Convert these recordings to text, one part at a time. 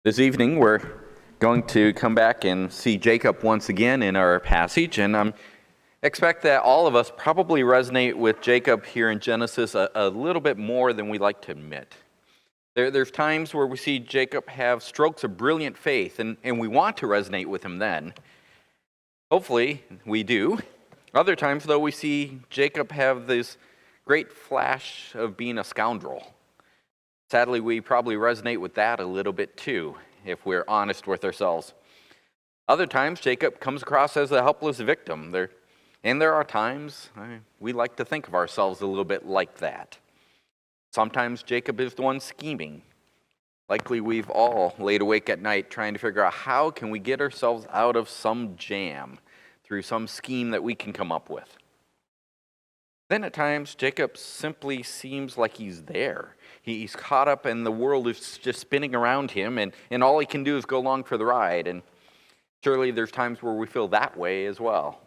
This evening, we're going to come back and see Jacob once again in our passage, and I expect that all of us probably resonate with Jacob here in Genesis a little bit more than we like to admit. There's times where we see Jacob have strokes of brilliant faith, and we want to resonate with him then. Hopefully, we do. Other times, though, we see Jacob have this great flash of being a scoundrel. Sadly, we probably resonate with that a little bit too, if we're honest with ourselves. Other times, Jacob comes across as a helpless victim. There are times we like to think of ourselves a little bit like that. Sometimes Jacob is the one scheming. Likely we've all laid awake at night trying to figure out how can we get ourselves out of some jam through some scheme that we can come up with. Then at times, Jacob simply seems like he's there. He's caught up and the world is just spinning around him, and all he can do is go along for the ride. And surely there's times where we feel that way as well.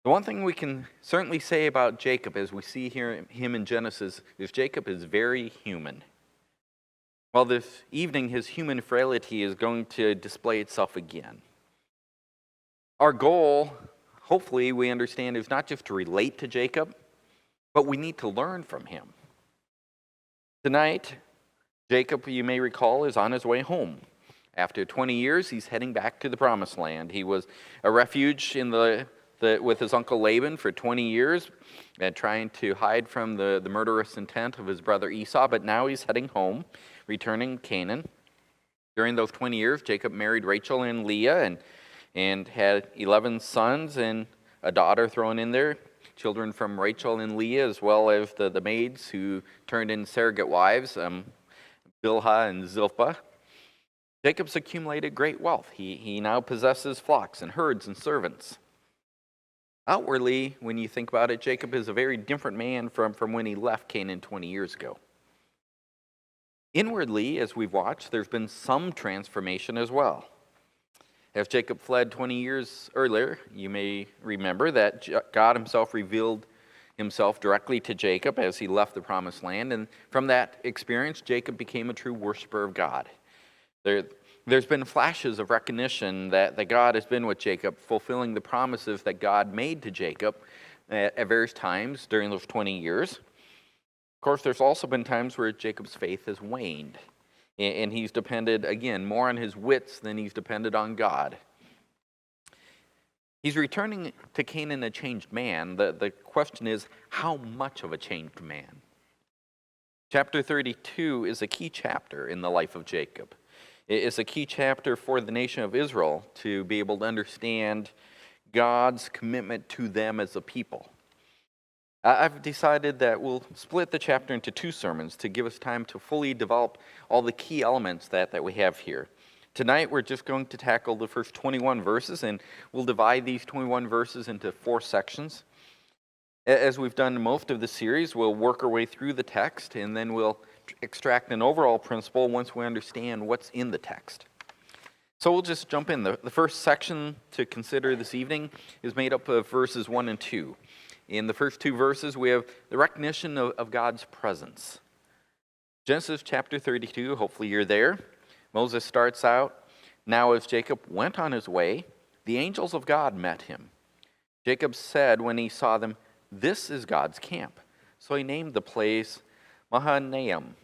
The one thing we can certainly say about Jacob, as we see here him in Genesis, is Jacob is very human. Well, this evening, his human frailty is going to display itself again. Our goal, hopefully we understand, is not just to relate to Jacob, but we need to learn from him. Tonight, Jacob, you may recall, is on his way home. After 20 years, he's heading back to the Promised Land. He was a refuge with his uncle Laban for 20 years, trying to hide from the murderous intent of his brother Esau, but now he's heading home, returning to Canaan. During those 20 years, Jacob married Rachel and Leah and had 11 sons and a daughter thrown in there. Children from Rachel and Leah, as well as the maids who turned in surrogate wives, Bilhah and Zilpah. Jacob's accumulated great wealth. He now possesses flocks and herds and servants. Outwardly, when you think about it, Jacob is a very different man from when he left Canaan 20 years ago. Inwardly, as we've watched, there's been some transformation as well. As Jacob fled 20 years earlier, you may remember that God himself revealed himself directly to Jacob as he left the Promised Land. And from that experience, Jacob became a true worshiper of God. There's been flashes of recognition that God has been with Jacob, fulfilling the promises that God made to Jacob at various times during those 20 years. Of course, there's also been times where Jacob's faith has waned. And he's depended, again, more on his wits than he's depended on God. He's returning to Canaan a changed man. The question is, how much of a changed man? Chapter 32 is a key chapter in the life of Jacob. It's a key chapter for the nation of Israel to be able to understand God's commitment to them as a people. I've decided that we'll split the chapter into two sermons to give us time to fully develop all the key elements that we have here. Tonight, we're just going to tackle the first 21 verses, and we'll divide these 21 verses into 4 sections. As we've done most of the series, we'll work our way through the text, and then we'll extract an overall principle once we understand what's in the text. So we'll just jump in. The first section to consider this evening is made up of verses 1 and 2. In the first 2 verses, we have the recognition of God's presence. Genesis chapter 32, hopefully you're there. Moses starts out, "Now as Jacob went on his way, the angels of God met him. Jacob said when he saw them, 'This is God's camp.' So he named the place Mahanaim."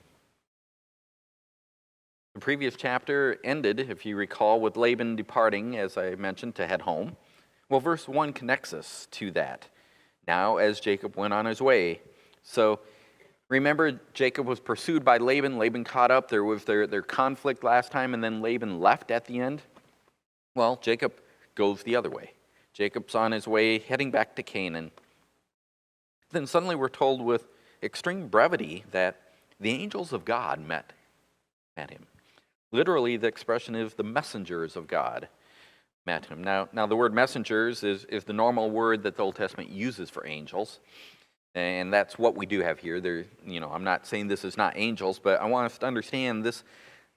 The previous chapter ended, if you recall, with Laban departing, as I mentioned, to head home. Well, verse 1 connects us to that. Now, as Jacob went on his way. So, remember, Jacob was pursued by Laban. Laban caught up. There was their conflict last time, and then Laban left at the end. Well, Jacob goes the other way. Jacob's on his way, heading back to Canaan. Then suddenly we're told with extreme brevity that the angels of God met him. Literally, the expression is the messengers of God met him. Now the word messengers is the normal word that the Old Testament uses for angels. And that's what we do have here. I'm not saying this is not angels, but I want us to understand this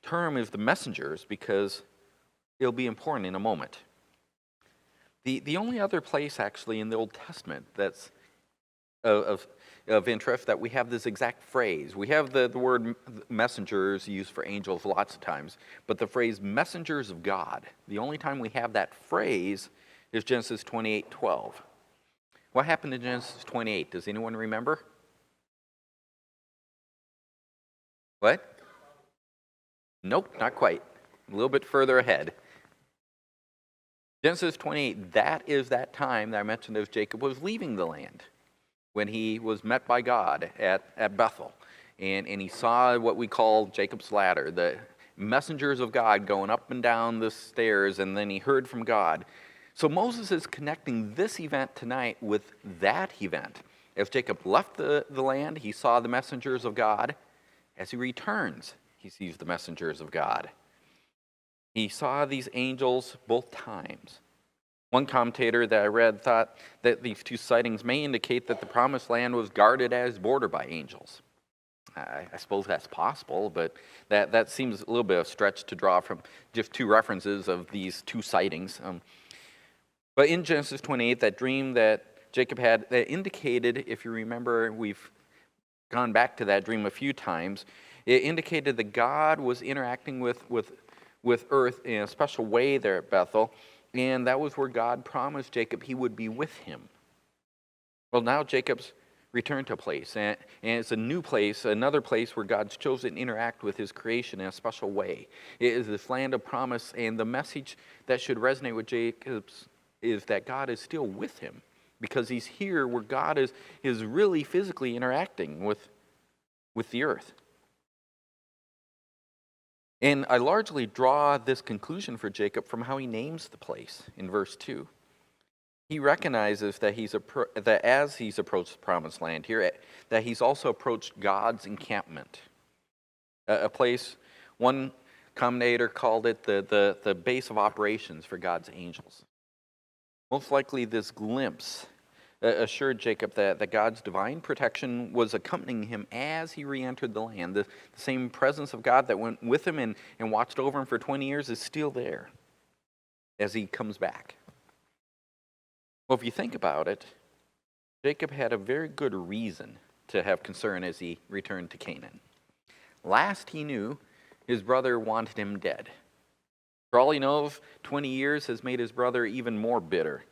term is the messengers because it'll be important in a moment. The only other place actually in the Old Testament that's of interest that we have this exact phrase. We have the word messengers used for angels lots of times, but the phrase messengers of God, the only time we have that phrase is Genesis 28:12. What happened in Genesis 28? Does anyone remember? What? Nope, not quite. A little bit further ahead. Genesis 28, that is that time that I mentioned as Jacob was leaving the land, when he was met by God at Bethel. And he saw what we call Jacob's ladder, the messengers of God going up and down the stairs, and then he heard from God. So Moses is connecting this event tonight with that event. As Jacob left the land, he saw the messengers of God. As he returns, he sees the messengers of God. He saw these angels both times. One commentator that I read thought that these two sightings may indicate that the promised land was guarded as border by angels. I suppose that's possible, but that seems a little bit of a stretch to draw from just two references of these two sightings. But in Genesis 28, that dream that Jacob had, that indicated, if you remember, we've gone back to that dream a few times, it indicated that God was interacting with earth in a special way there at Bethel, and that was where God promised Jacob he would be with him. Well, now Jacob's returned to a place, and it's a new place, another place where God's chosen to interact with his creation in a special way. It is this land of promise, and the message that should resonate with Jacob is that God is still with him, because he's here where God is really physically interacting with the earth. And I largely draw this conclusion for Jacob from how he names the place in verse 2. He recognizes that that as he's approached the promised land here, that he's also approached God's encampment. A place, one commentator called it the base of operations for God's angels. Most likely this glimpse assured Jacob that God's divine protection was accompanying him as he re-entered the land. The same presence of God that went with him and watched over him for 20 years is still there as he comes back. Well, if you think about it, Jacob had a very good reason to have concern as he returned to Canaan. Last he knew, his brother wanted him dead. For all he knows, 20 years has made his brother even more bitter.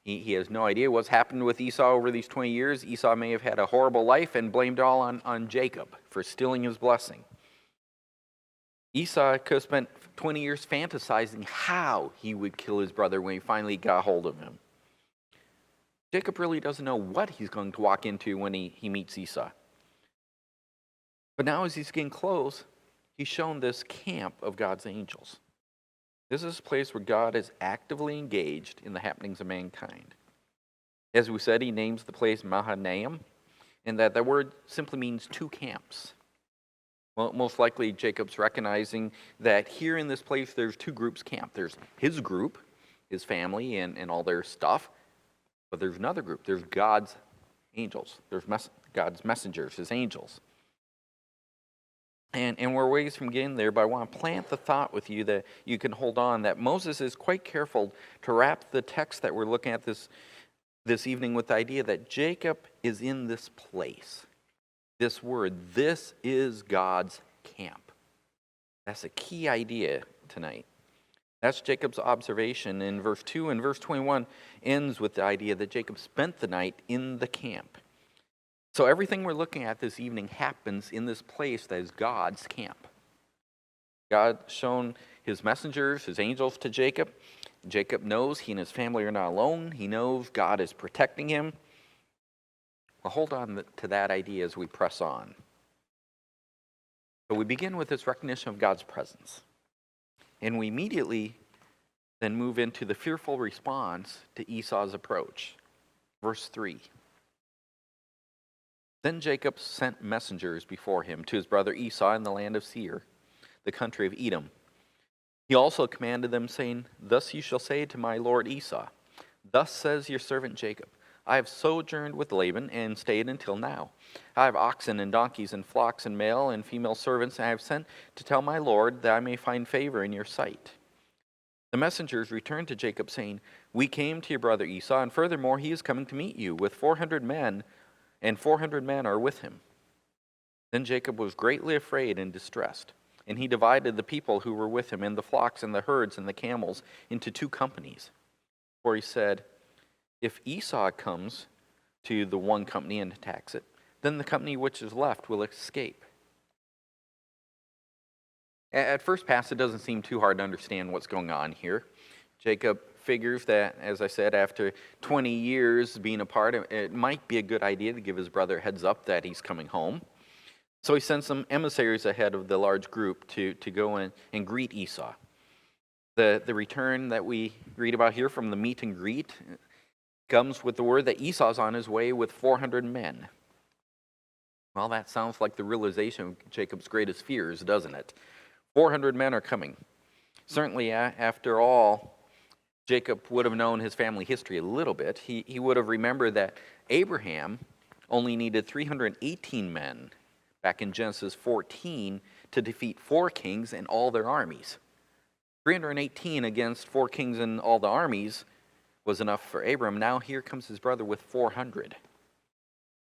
He has no idea what's happened with Esau over these 20 years. Esau may have had a horrible life and blamed it all on Jacob for stealing his blessing. Esau could have spent 20 years fantasizing how he would kill his brother when he finally got hold of him. Jacob really doesn't know what he's going to walk into when he meets Esau. But now as he's getting close, he's shown this camp of God's angels. This is a place where God is actively engaged in the happenings of mankind. As we said, he names the place Mahanaim, and that word simply means two camps. Well, most likely Jacob's recognizing that here in this place there's two groups camped. There's his group, his family, and all their stuff, but there's another group. There's God's angels. There's God's messengers, his angels. And we're ways from getting there, but I want to plant the thought with you that you can hold on, that Moses is quite careful to wrap the text that we're looking at this evening with the idea that Jacob is in this place. This word, this is God's camp. That's a key idea tonight. That's Jacob's observation in verse 2, and verse 21 ends with the idea that Jacob spent the night in the camp. So everything we're looking at this evening happens in this place that is God's camp. God shown his messengers, his angels to Jacob. Jacob knows he and his family are not alone. He knows God is protecting him. Well, hold on to that idea as we press on. So we begin with this recognition of God's presence. And we immediately then move into the fearful response to Esau's approach. Verse 3. Then Jacob sent messengers before him to his brother Esau in the land of Seir, the country of Edom. He also commanded them, saying, Thus you shall say to my lord Esau, Thus says your servant Jacob, I have sojourned with Laban and stayed until now. I have oxen and donkeys and flocks and male and female servants, and I have sent to tell my lord that I may find favor in your sight. The messengers returned to Jacob, saying, We came to your brother Esau, and furthermore he is coming to meet you with 400 men, and 400 men are with him. Then Jacob was greatly afraid and distressed, and he divided the people who were with him and the flocks and the herds and the camels into 2 companies. For he said, If Esau comes to the one company and attacks it, then the company which is left will escape. At first pass, it doesn't seem too hard to understand what's going on here. Jacob figures that, as I said, after 20 years being apart, it might be a good idea to give his brother a heads up that he's coming home. So he sends some emissaries ahead of the large group to go in and greet Esau. The return that we read about here from the meet and greet comes with the word that Esau's on his way with 400 men. Well, that sounds like the realization of Jacob's greatest fears, doesn't it? 400 men are coming. Certainly, after all, Jacob would have known his family history a little bit. He would have remembered that Abraham only needed 318 men back in Genesis 14 to defeat 4 kings and all their armies. 318 against 4 kings and all the armies was enough for Abram. Now here comes his brother with 400.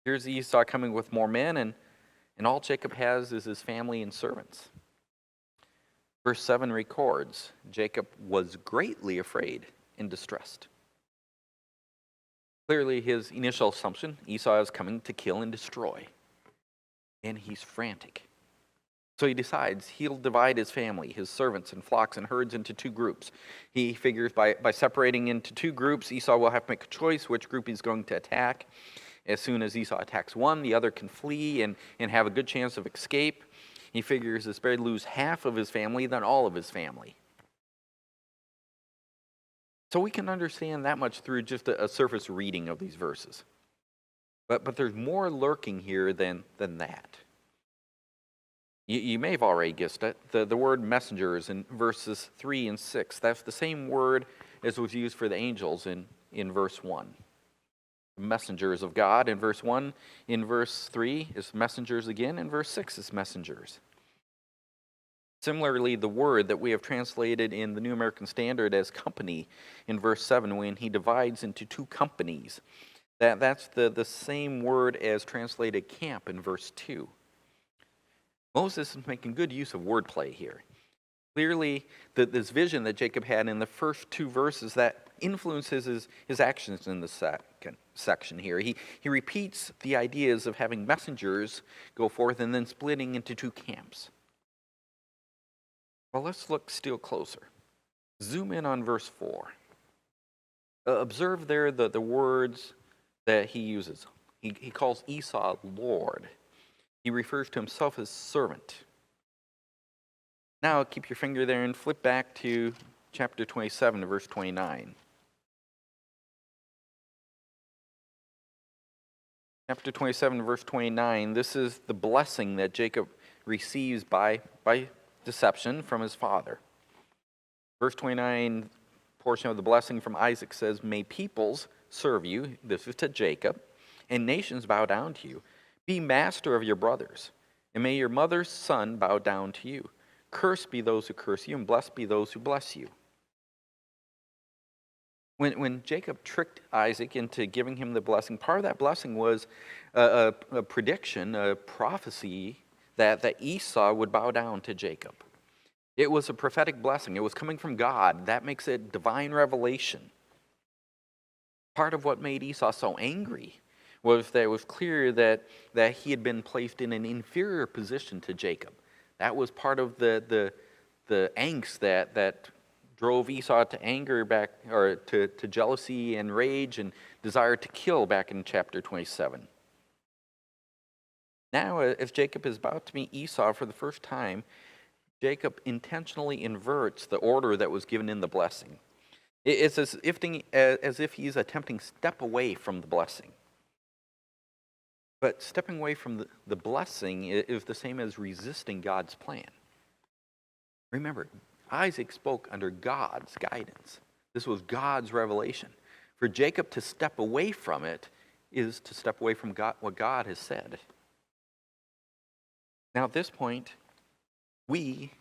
Here's Esau coming with more men, and all Jacob has is his family and servants. Verse 7 records, Jacob was greatly afraid and distressed. Clearly his initial assumption, Esau is coming to kill and destroy. And he's frantic. So he decides he'll divide his family, his servants and flocks and herds into 2 groups. He figures by separating into 2 groups, Esau will have to make a choice which group he's going to attack. As soon as Esau attacks one, the other can flee and have a good chance of escape. He figures it's better to lose half of his family than all of his family. So we can understand that much through just a surface reading of these verses. But there's more lurking here than that. You may have already guessed it. The word messengers in verses 3 and 6, that's the same word as was used for the angels in verse 1. Messengers of God in verse 1. In verse 3 is messengers again. In verse 6 is messengers. Similarly, the word that we have translated in the New American Standard as company in verse 7, when he divides into 2 companies, that's the same word as translated camp in verse 2. Moses is making good use of wordplay here. Clearly, this vision that Jacob had in the first 2 verses that influences his actions in the second section here. He repeats the ideas of having messengers go forth and then splitting into 2 camps. Well, let's look still closer. Zoom in on verse 4. Observe there the words that he uses. He calls Esau Lord. He refers to himself as servant. Now keep your finger there and flip back to chapter 27, verse 29. Chapter 27, verse 29, this is the blessing that Jacob receives by deception from his father. Verse 29, portion of the blessing from Isaac says, May peoples serve you, this is to Jacob, and nations bow down to you. Be master of your brothers, and may your mother's son bow down to you. Cursed be those who curse you, and blessed be those who bless you. When Jacob tricked Isaac into giving him the blessing, part of that blessing was a prediction, a prophecy that Esau would bow down to Jacob. It was a prophetic blessing. It was coming from God. That makes it divine revelation. Part of what made Esau so angry was that it was clear that he had been placed in an inferior position to Jacob. That was part of the angst that drove Esau to anger back, or to jealousy and rage and desire to kill back in chapter 27. Now, as Jacob is about to meet Esau for the first time, Jacob intentionally inverts the order that was given in the blessing. It's as if he's attempting to step away from the blessing. But stepping away from the blessing is the same as resisting God's plan. Remember, Isaac spoke under God's guidance. This was God's revelation. For Jacob to step away from it is to step away from what God has said. Now at this point, we,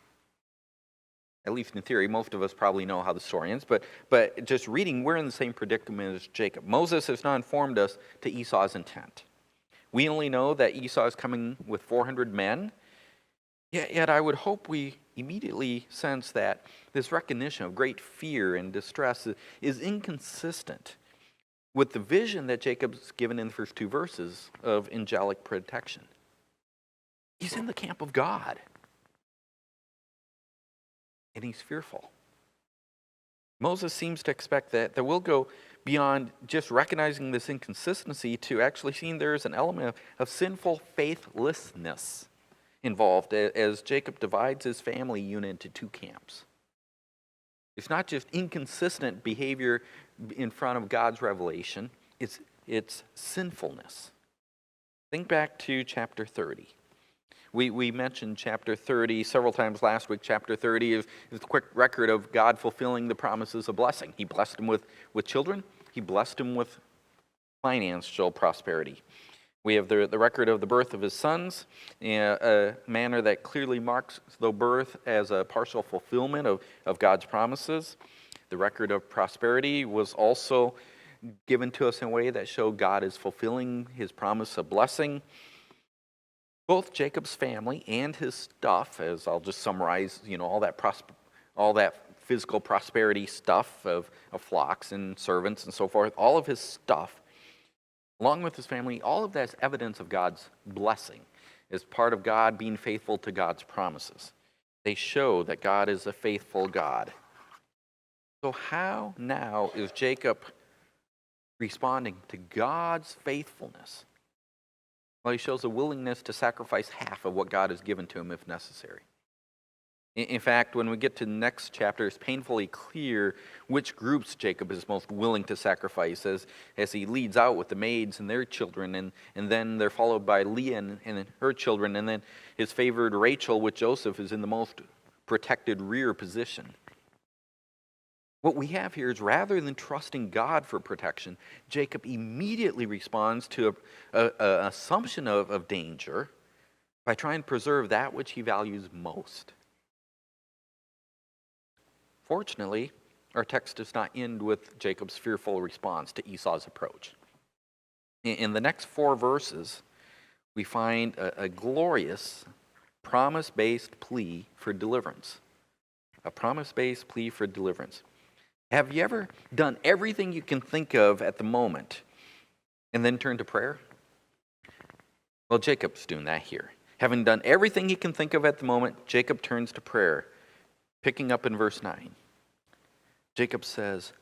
at least in theory, most of us probably know how the story ends, but just reading, we're in the same predicament as Jacob. Moses has not informed us to Esau's intent. We only know that Esau is coming with 400 men, yet I would hope we immediately sense that this recognition of great fear and distress is inconsistent with the vision that Jacob's given in the first two verses of angelic protection. He's in the camp of God, and he's fearful. Moses seems to expect that we'll go beyond just recognizing this inconsistency to actually seeing there is an element of sinful faithlessness involved as Jacob divides his family unit into two camps. It's not just inconsistent behavior in front of God's revelation, it's sinfulness. Think back to chapter 30. We mentioned chapter 30 several times last week. Chapter 30 is a quick record of God fulfilling the promises of blessing. He blessed him with children. He blessed him with financial prosperity. We have the record of the birth of his sons, a manner that clearly marks the birth as a partial fulfillment of God's promises. The record of prosperity was also given to us in a way that showed God is fulfilling his promise of blessing. Both Jacob's family and his stuff, as I'll just summarize, all that physical prosperity stuff of flocks and servants and so forth, all of his stuff, along with his family, all of that is evidence of God's blessing, as part of God being faithful to God's promises. They show that God is a faithful God. So how now is Jacob responding to God's faithfulness? Well, he shows a willingness to sacrifice half of what God has given to him if necessary. In fact, when we get to the next chapter, it's painfully clear which groups Jacob is most willing to sacrifice as he leads out with the maids and their children, and then they're followed by Leah and her children, and then his favored Rachel with Joseph is in the most protected rear position. What we have here is rather than trusting God for protection, Jacob immediately responds to an assumption of danger by trying to preserve that which he values most. Fortunately, our text does not end with Jacob's fearful response to Esau's approach. In the next 4 verses, we find a glorious promise-based plea for deliverance. A promise-based plea for deliverance. Have you ever done everything you can think of at the moment and then turned to prayer? Well, Jacob's doing that here. Having done everything he can think of at the moment, Jacob turns to prayer. Picking up in verse 9. Jacob says,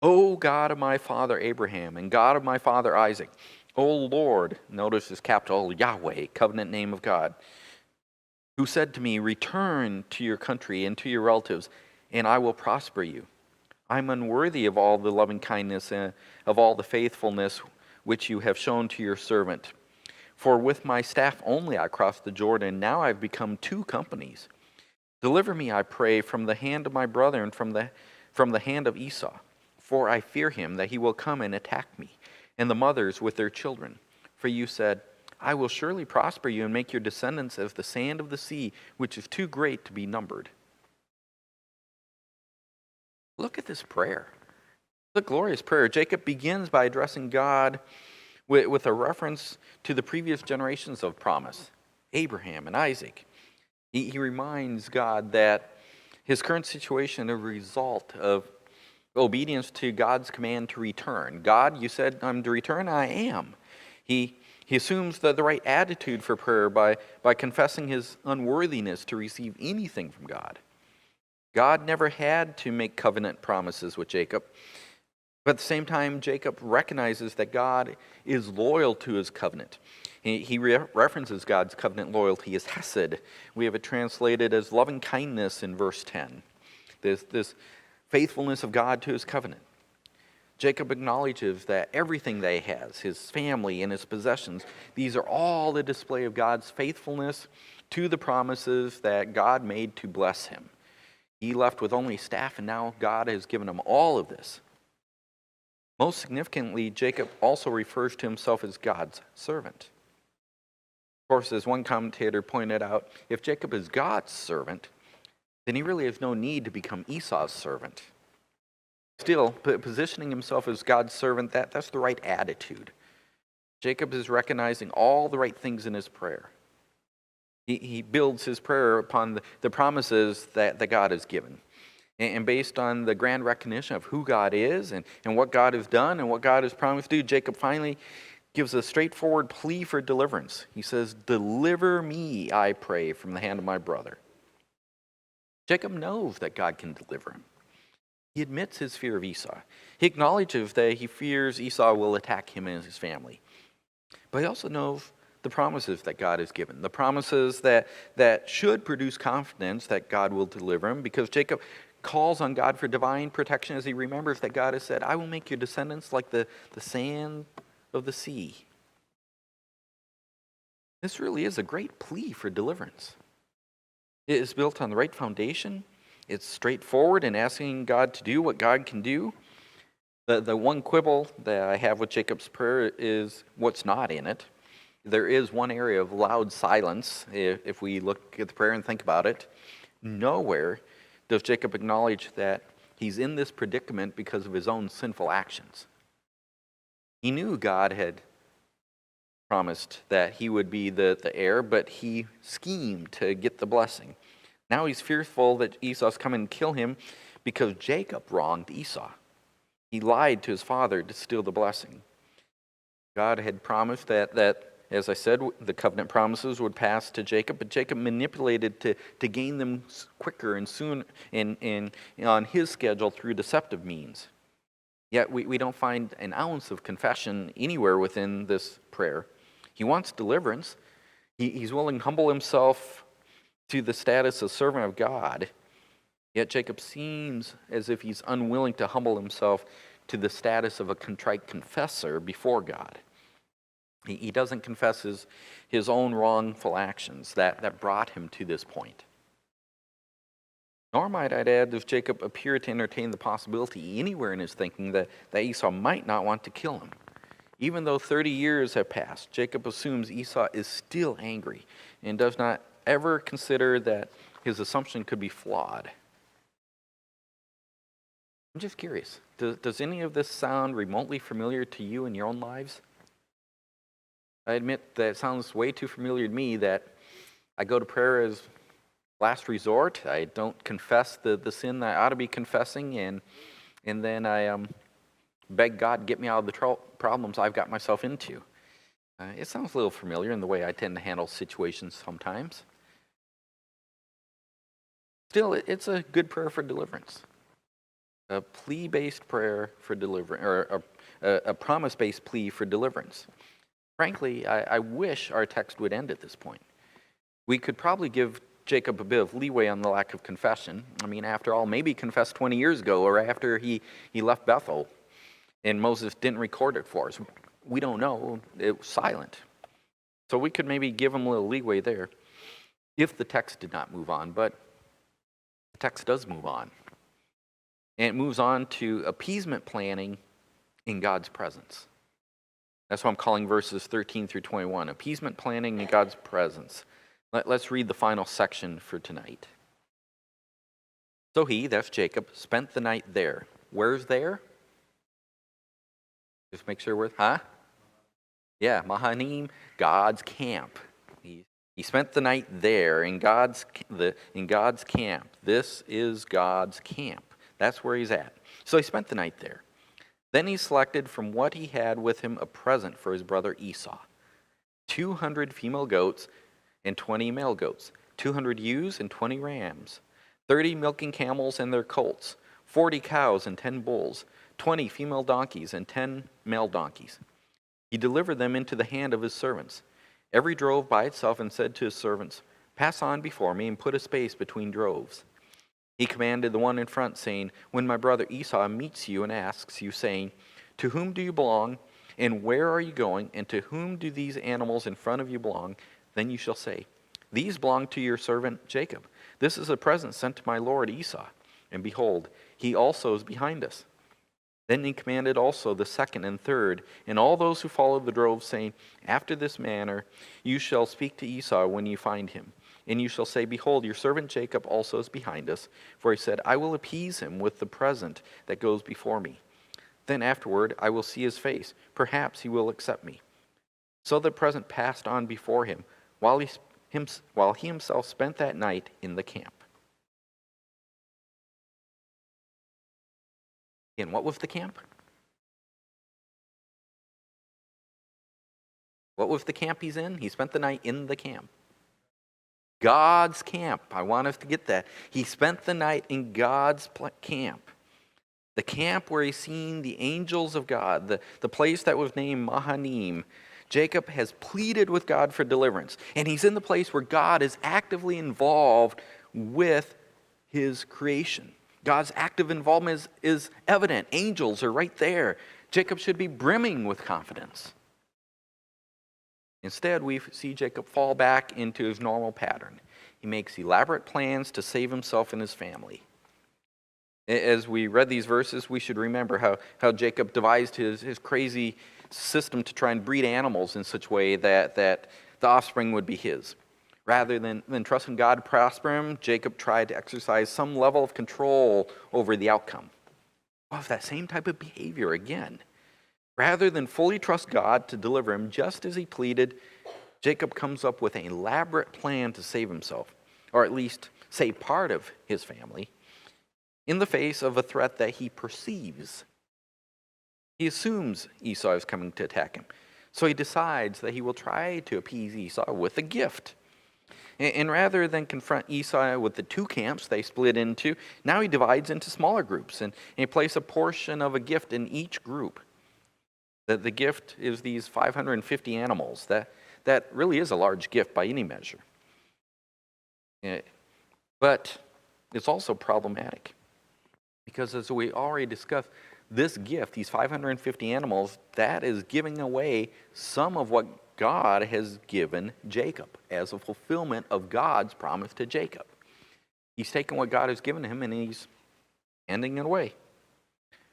"O God of my father Abraham and God of my father Isaac, O Lord," notice his capital, Yahweh, covenant name of God, "who said to me, 'Return to your country and to your relatives, and I will prosper you.' I'm unworthy of all the loving kindness and of all the faithfulness which you have shown to your servant. For with my staff only I crossed the Jordan, now I've become 2 companies. Deliver me, I pray, from the hand of my brother and from the hand of Esau. For I fear him that he will come and attack me, and the mothers with their children. For you said, I will surely prosper you and make your descendants as the sand of the sea, which is too great to be numbered." Look at this prayer. It's a glorious prayer. Jacob begins by addressing God with a reference to the previous generations of promise, Abraham and Isaac. He reminds God that his current situation is a result of obedience to God's command to return. God, you said I'm to return, I am. He assumes the right attitude for prayer by confessing his unworthiness to receive anything from God. God never had to make covenant promises with Jacob. But at the same time, Jacob recognizes that God is loyal to his covenant. He references God's covenant loyalty as hesed. We have it translated as loving kindness in verse 10. This faithfulness of God to his covenant. Jacob acknowledges that everything that he has, his family and his possessions, these are all a display of God's faithfulness to the promises that God made to bless him. He left with only staff, and now God has given him all of this. Most significantly, Jacob also refers to himself as God's servant. Of course, as one commentator pointed out, if Jacob is God's servant, then he really has no need to become Esau's servant. Still, positioning himself as God's servant, that's the right attitude. Jacob is recognizing all the right things in his prayer. He builds his prayer upon the promises that God has given. And based on the grand recognition of who God is and what God has done and what God has promised to do, Jacob finally gives a straightforward plea for deliverance. He says, "Deliver me, I pray, from the hand of my brother." Jacob knows that God can deliver him. He admits his fear of Esau. He acknowledges that he fears Esau will attack him and his family. But he also knows the promises that God has given, the promises that should produce confidence that God will deliver him, because Jacob calls on God for divine protection as he remembers that God has said, "I will make your descendants like the sand of the sea." This really is a great plea for deliverance. It is built on the right foundation. It's straightforward in asking God to do what God can do. The one quibble that I have with Jacob's prayer is what's not in it. There is one area of loud silence, if we look at the prayer and think about it. Nowhere does Jacob acknowledge that he's in this predicament because of his own sinful actions. He knew God had promised that he would be the heir, but he schemed to get the blessing. Now he's fearful that Esau's come and kill him because Jacob wronged Esau. He lied to his father to steal the blessing. God had promised that, as I said, the covenant promises would pass to Jacob, but Jacob manipulated to gain them quicker and soon on his schedule through deceptive means. Yet we don't find an ounce of confession anywhere within this prayer. He wants deliverance. He's willing to humble himself to the status of servant of God. Yet Jacob seems as if he's unwilling to humble himself to the status of a contrite confessor before God. He doesn't confess his own wrongful actions that brought him to this point. Nor might I add, does Jacob appear to entertain the possibility anywhere in his thinking that Esau might not want to kill him. Even though 30 years have passed, Jacob assumes Esau is still angry and does not ever consider that his assumption could be flawed. I'm just curious, does any of this sound remotely familiar to you in your own lives? I admit that it sounds way too familiar to me that I go to prayer as last resort. I don't confess the sin that I ought to be confessing, and then I beg God to get me out of the problems I've got myself into. It sounds a little familiar in the way I tend to handle situations sometimes. Still, it's a good prayer for deliverance. A plea-based prayer for deliverance, or a promise-based plea for deliverance. Frankly, I wish our text would end at this point. We could probably give Jacob a bit of leeway on the lack of confession. I mean, after all, maybe he confessed 20 years ago or after he left Bethel and Moses didn't record it for us. We don't know. It was silent. So we could maybe give him a little leeway there if the text did not move on. But the text does move on. And it moves on to appeasement planning in God's presence. That's what I'm calling verses 13 through 21. Appeasement planning in God's presence. Let's read the final section for tonight. So he, that's Jacob, spent the night there. Where's there? Just make sure Yeah, Mahanaim, God's camp. He spent the night there in God's camp. This is God's camp. That's where he's at. So he spent the night there. Then he selected from what he had with him a present for his brother Esau. 200 female goats and 20 male goats, 200 ewes and 20 rams, 30 milking camels and their colts, 40 cows and 10 bulls, 20 female donkeys and 10 male donkeys. He delivered them into the hand of his servants. Every drove by itself and said to his servants, "Pass on before me and put a space between droves." He commanded the one in front, saying, "When my brother Esau meets you and asks you, saying, 'To whom do you belong, and where are you going, and to whom do these animals in front of you belong?' Then you shall say, 'These belong to your servant Jacob. This is a present sent to my lord Esau. And behold, he also is behind us.' Then he commanded also the second and third, and all those who followed the drove, saying, 'After this manner you shall speak to Esau when you find him. And you shall say, Behold, your servant Jacob also is behind us. For he said, I will appease him with the present that goes before me. Then afterward I will see his face. Perhaps he will accept me.' So the present passed on before him, while he himself spent that night in the camp." And what was the camp? What was the camp he's in? He spent the night in the camp. God's camp. I want us to get that. He spent the night in God's camp. The camp where he's seen the angels of God, the place that was named Mahanaim. Jacob has pleaded with God for deliverance. And he's in the place where God is actively involved with his creation. God's active involvement is evident. Angels are right there. Jacob should be brimming with confidence. Instead, we see Jacob fall back into his normal pattern. He makes elaborate plans to save himself and his family. As we read these verses, we should remember how Jacob devised his crazy system to try and breed animals in such a way that the offspring would be his. Rather than trusting God to prosper him, Jacob tried to exercise some level of control over the outcome. Well, that same type of behavior again. Rather than fully trust God to deliver him just as he pleaded, Jacob comes up with an elaborate plan to save himself, or at least save part of his family, in the face of a threat that he perceives. He assumes Esau is coming to attack him, so he decides that he will try to appease Esau with a gift. And rather than confront Esau with the two camps they split into, now he divides into smaller groups, and he places a portion of a gift in each group. The gift is these 550 animals. That really is a large gift by any measure. But it's also problematic, because as we already discussed, this gift, these 550 animals, that is giving away some of what God has given Jacob as a fulfillment of God's promise to Jacob. He's taken what God has given him and he's handing it away.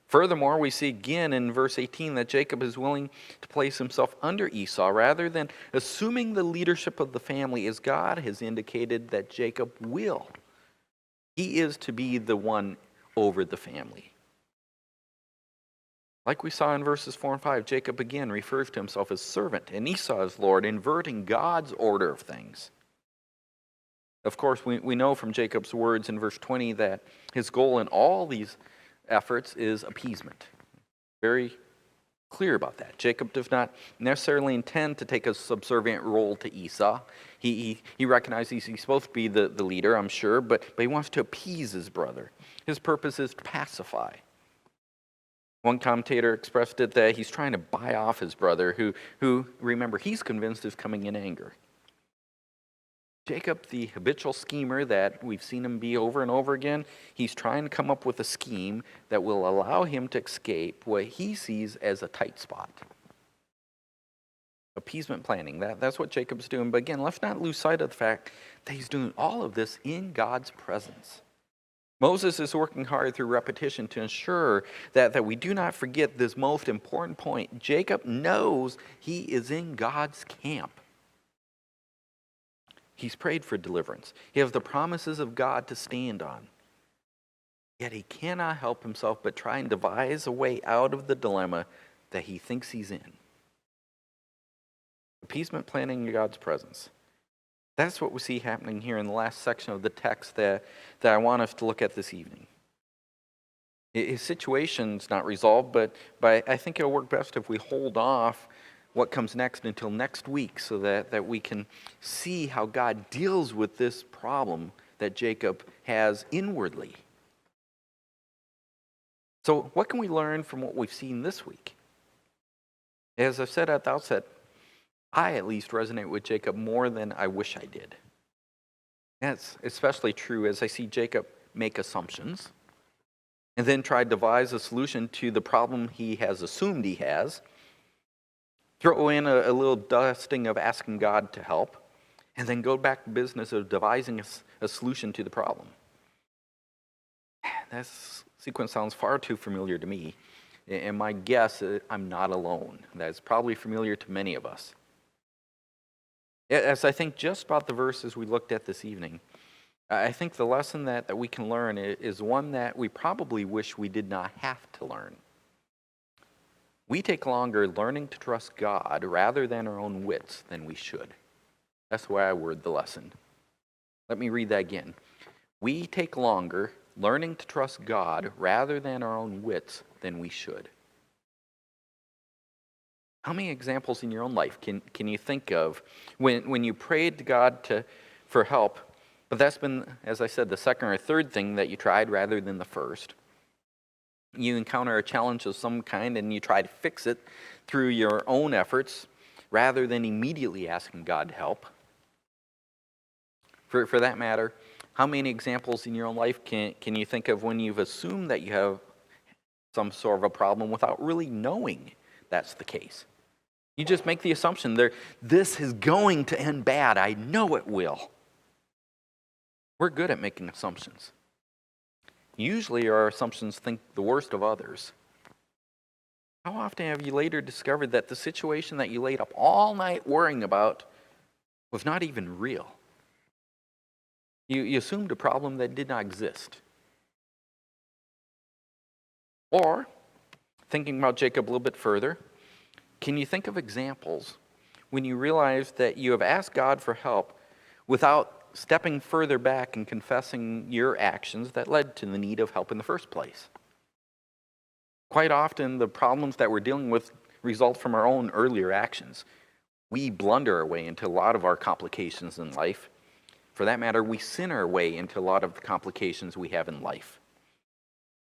Furthermore, we see again in verse 18 that Jacob is willing to place himself under Esau rather than assuming the leadership of the family, as God has indicated that Jacob will. He is to be the one over the family. Like we saw in verses 4 and 5, Jacob again refers to himself as servant and Esau as Lord, inverting God's order of things. Of course, we know from Jacob's words in verse 20 that his goal in all these efforts is appeasement. Very clear about that. Jacob does not necessarily intend to take a subservient role to Esau. He recognizes he's supposed to be the leader, I'm sure, but he wants to appease his brother. His purpose is to pacify. One commentator expressed it that he's trying to buy off his brother, who remember, he's convinced is coming in anger. Jacob, the habitual schemer that we've seen him be over and over again, he's trying to come up with a scheme that will allow him to escape what he sees as a tight spot. Appeasement planning, that's what Jacob's doing. But again, let's not lose sight of the fact that he's doing all of this in God's presence. Moses is working hard through repetition to ensure that we do not forget this most important point. Jacob knows he is in God's camp. He's prayed for deliverance. He has the promises of God to stand on. Yet he cannot help himself but try and devise a way out of the dilemma that he thinks he's in. Appeasement planning in God's presence. That's what we see happening here in the last section of the text that I want us to look at this evening. His situation's not resolved, but I think it'll work best if we hold off what comes next until next week so that we can see how God deals with this problem that Jacob has inwardly. So what can we learn from what we've seen this week? As I said at the outset, I at least resonate with Jacob more than I wish I did. That's especially true as I see Jacob make assumptions and then try to devise a solution to the problem he has assumed he has. Throw in a little dusting of asking God to help, and then go back to business of devising a solution to the problem. That sequence sounds far too familiar to me, and my guess is I'm not alone. That's probably familiar to many of us. As I think just about the verses we looked at this evening, I think the lesson that we can learn is one that we probably wish we did not have to learn. We take longer learning to trust God rather than our own wits than we should. That's the way I word the lesson. Let me read that again. We take longer learning to trust God rather than our own wits than we should. How many examples in your own life can you think of when you prayed to God for help, but that's been, as I said, the second or third thing that you tried rather than the first? You encounter a challenge of some kind and you try to fix it through your own efforts rather than immediately asking God to help. For that matter, how many examples in your own life can you think of when you've assumed that you have some sort of a problem without really knowing that's the case? You just make the assumption this is going to end bad. I know it will. We're good at making assumptions. Usually our assumptions think the worst of others. How often have you later discovered that the situation that you laid up all night worrying about was not even real? You assumed a problem that did not exist. Or, thinking about Jacob a little bit further, can you think of examples when you realize that you have asked God for help without stepping further back and confessing your actions that led to the need of help in the first place? Quite often, the problems that we're dealing with result from our own earlier actions. We blunder our way into a lot of our complications in life. For that matter, we sin our way into a lot of the complications we have in life.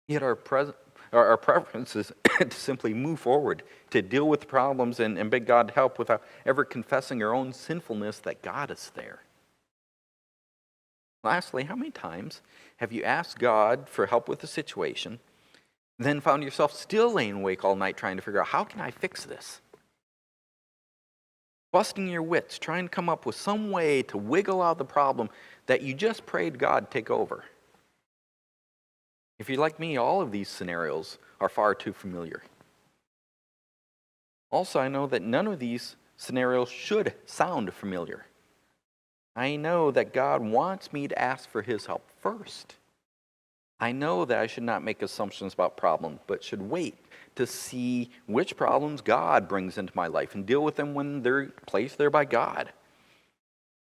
Yet our preference is to simply move forward, to deal with problems and beg God to help without ever confessing our own sinfulness that God is there. Lastly, how many times have you asked God for help with a situation, then found yourself still laying awake all night trying to figure out, how can I fix this? Busting your wits, trying to come up with some way to wiggle out the problem that you just prayed God take over. If you're like me, all of these scenarios are far too familiar. Also, I know that none of these scenarios should sound familiar. I know that God wants me to ask for His help first. I know that I should not make assumptions about problems, but should wait to see which problems God brings into my life and deal with them when they're placed there by God.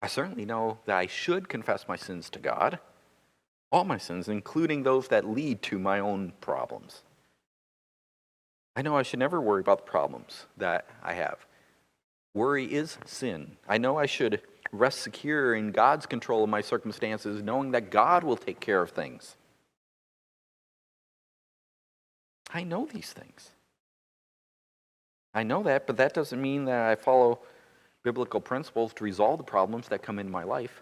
I certainly know that I should confess my sins to God, all my sins, including those that lead to my own problems. I know I should never worry about the problems that I have. Worry is sin. I know I should rest secure in God's control of my circumstances, knowing that God will take care of things. I know these things. I know that, but that doesn't mean that I follow biblical principles to resolve the problems that come in my life.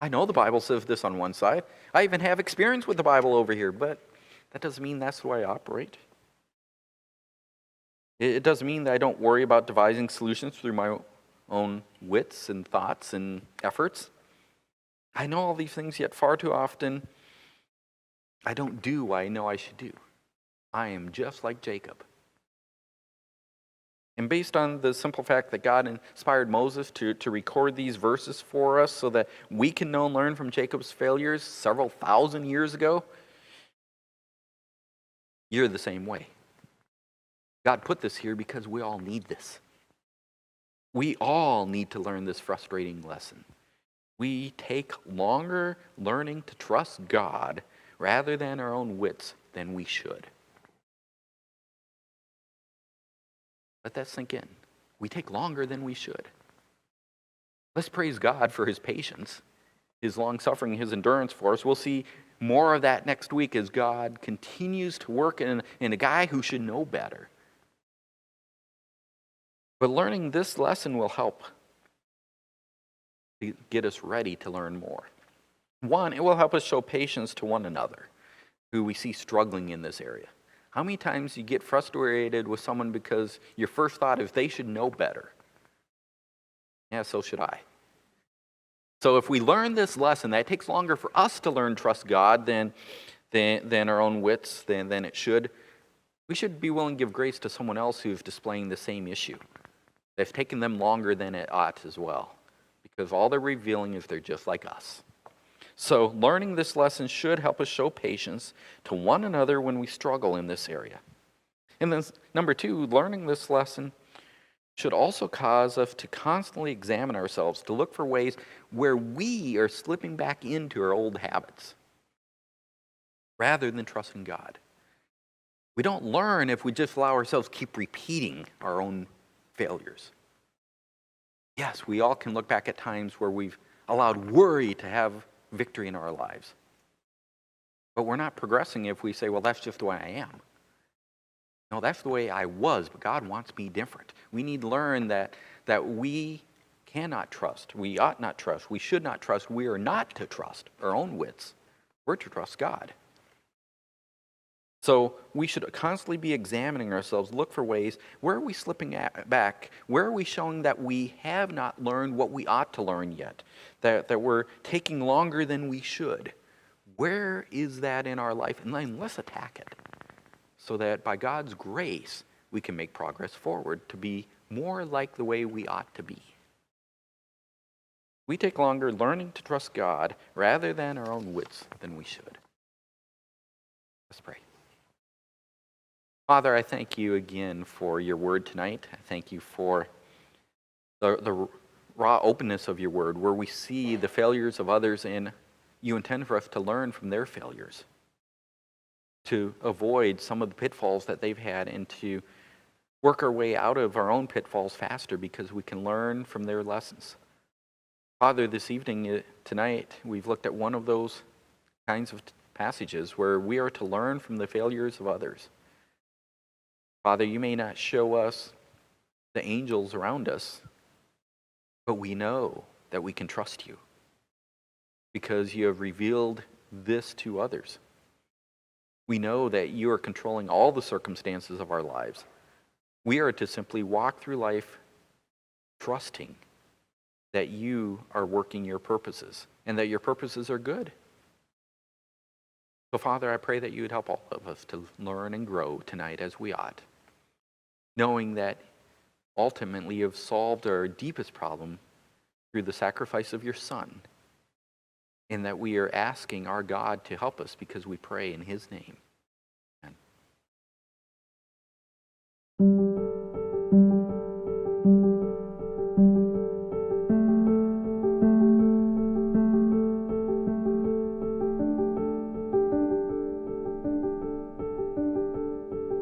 I know the Bible says this on one side. I even have experience with the Bible over here, but that doesn't mean that's the way I operate. It doesn't mean that I don't worry about devising solutions through my own wits and thoughts and efforts. I know all these things, yet far too often I don't do what I know I should do. I am just like Jacob. And based on the simple fact that God inspired Moses to record these verses for us so that we can know and learn from Jacob's failures several thousand years ago, you're the same way. God put this here because we all need this. We all need to learn this frustrating lesson. We take longer learning to trust God rather than our own wits than we should. Let that sink in. We take longer than we should. Let's praise God for His patience, His long-suffering, His endurance for us. We'll see more of that next week as God continues to work in a guy who should know better. But learning this lesson will help to get us ready to learn more. One, it will help us show patience to one another who we see struggling in this area. How many times you get frustrated with someone because your first thought is they should know better? Yeah, so should I. So if we learn this lesson, that it takes longer for us to learn trust God than our own wits, than it should, we should be willing to give grace to someone else who's displaying the same issue. It's taken them longer than it ought as well, because all they're revealing is they're just like us. So learning this lesson should help us show patience to one another when we struggle in this area. And then number two, learning this lesson should also cause us to constantly examine ourselves, to look for ways where we are slipping back into our old habits rather than trusting God. We don't learn if we just allow ourselves to keep repeating our own failures. Yes, we all can look back at times where we've allowed worry to have victory in our lives. But we're not progressing if we say, well, that's just the way I am. No, that's the way I was, but God wants me different. We need to learn that we cannot trust, we ought not trust, we should not trust, we are not to trust our own wits. We're to trust God. So we should constantly be examining ourselves, look for ways, where are we slipping back? Where are we showing that we have not learned what we ought to learn yet? That we're taking longer than we should? Where is that in our life? And then let's attack it so that by God's grace, we can make progress forward to be more like the way we ought to be. We take longer learning to trust God rather than our own wits than we should. Let's pray. Father, I thank you again for your word tonight. I thank you for the raw openness of your word, where we see the failures of others and you intend for us to learn from their failures, to avoid some of the pitfalls that they've had and to work our way out of our own pitfalls faster because we can learn from their lessons. Father, this evening, tonight, we've looked at one of those kinds of passages where we are to learn from the failures of others. Father, you may not show us the angels around us, but we know that we can trust you because you have revealed this to others. We know that you are controlling all the circumstances of our lives. We are to simply walk through life trusting that you are working your purposes and that your purposes are good. So, Father, I pray that you would help all of us to learn and grow tonight as we ought, knowing that ultimately you have solved our deepest problem through the sacrifice of your Son, and that we are asking our God to help us because we pray in his name.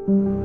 Amen.